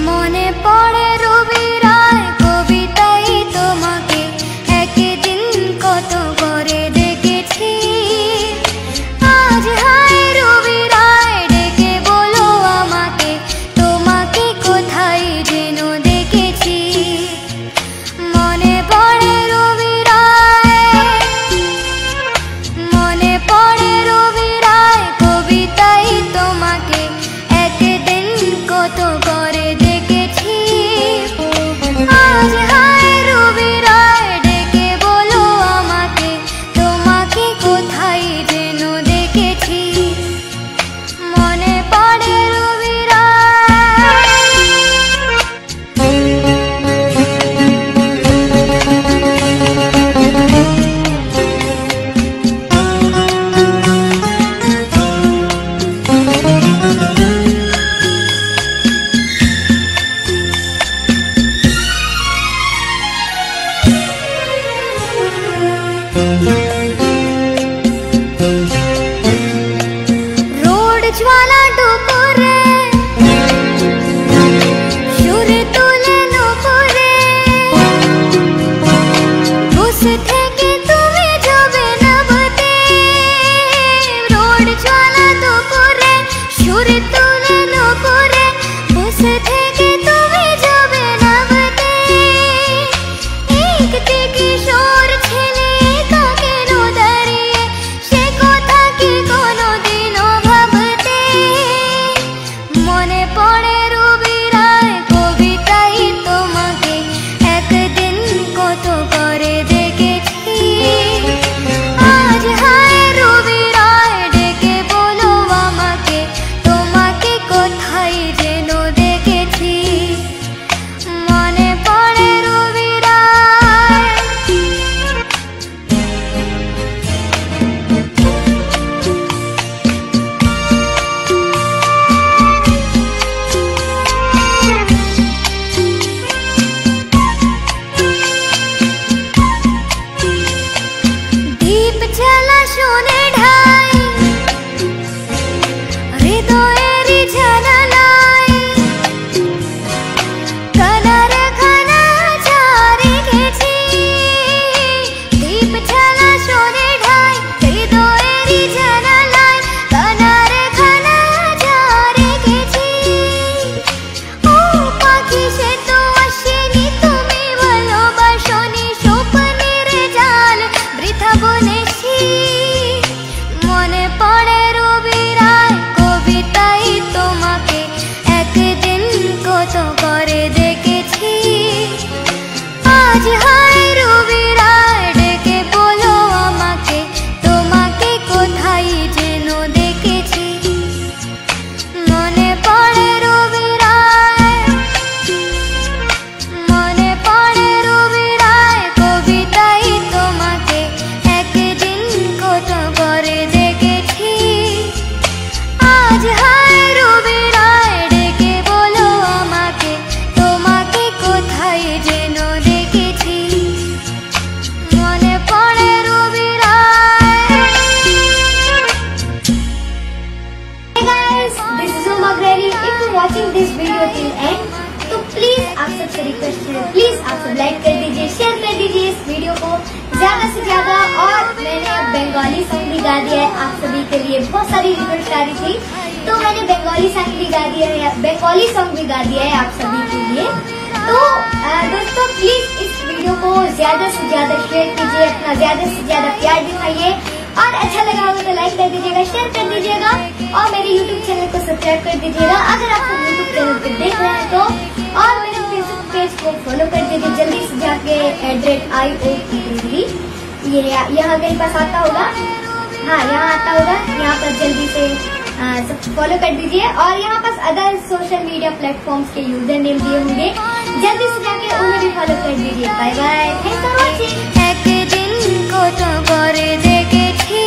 মনে পড়ে রবি রায় কবিতায় তোমাকে একদিন কত করে দেখেছি। আজ হায় রবি রায় ডেকে বলো আমাকে তোমাকে কোথায় যেন দেখেছি। মনে পড়ে রবি রায়, মনে পড়ে রবি রায় কবিতায় তোমাকে একদিন কত করে দেখেছি। আজ হায় রবি রায় ডেকে বলো আমাকে তোমাকে কোথায় যেন দেখেছি। মনে পড়ে রবি रोड ज्वाला डुकुरे সুর তুলে নুপুরে বসে থেকে তুমি যাবে নাবতে। রোড জ্বালা দুপুরে সুর তুলে নুপুরে বসে থেকে তুমি যাবে নাবতে। একটি কিশোর ছেলে একা কেন দাঁড়িয়ে সে কথা কি কোনোদিনও ভাবতে। মনে পড়ে রবি রায় কবিতায় তোমাকে একদিন কত করে দেখেছি। আজ হায় রবি রায় ডেকে বলো আমাকে তোমাকে কোথায় যেন দেখেছি। মনে পড়ে রবি রায়। দীপ জ্বালা শোনে ঢাই হৃদয়েরই জানালায় কানার খানা ঝাড়ে গেছি। দীপ জ্বালা শোনে ঢাই হৃদয়েরই জানালায় কানার খানা ঝাড়ে গেছি। ও পাখি সে তো আসেনি তুমি ভালোবাসনি স্বপ্নের জাল বৃথা বলেছি। মনে পড়ে রবি রায় কবিতায় তোমাকে একদিন কত করে দেখেছি। আজ হায় রবি রায় ডেকে বলো আমাকে তোমাকে কোথায় যেন দেখেছি। মনে পড়ে রবি রায়, মনে পড়ে রবি রায় কবিতায় তোমাকে একদিন কত করে দেখেছি। আজ হায় রবি রায় ডেকে বলো আমাকে তোমাকে কোথায় যেন দেখেছি। মনে পড়ে রবি রায়। Hey guys, this is Uma Greri. If you're watching this video till end, तो प्लीज आप सबसे रिक्वेस्ट है, प्लीज आप सब लाइक कर दीजिए, शेयर कर दीजिए इस वीडियो को ज्यादा से ज्यादा। और मैंने अब बंगाली सॉन्ग भी गा दिया है आप सभी के लिए। बहुत सारी रिक्वेस्ट आ रही थी तो मैंने बंगाली सॉन्ग भी गा दिया है, बंगाली सॉन्ग भी गा दिया है आप सभी के लिए। तो दोस्तों प्लीज इस वीडियो को ज्यादा से ज्यादा शेयर कीजिए, अपना ज्यादा से ज्यादा प्यार दिखाइए। और अच्छा लगा हो तो लाइक कर दीजिएगा, शेयर कर दीजिएगा और मेरे YouTube चैनल को सब्सक्राइब कर दीजिएगा अगर आप YouTube चैनल पे देख रहे हैं तो। और मेरे फेसबुक पेज को फॉलो कर दीजिए जल्दी से जाके @IOTV। ये यहाँ कहीं पास आता होगा, हाँ यहाँ आता होगा, यहाँ पर जल्दी से सब फॉलो कर दीजिए। और यहाँ पास अदर सोशल मीडिया प्लेटफॉर्म्स के यूजर नेम दिए होंगे, जल्दी से जाके उन्हें भी फॉलो कर दीजिए। Bye bye, thanks for watching. একদিন কত করে দেখেছি।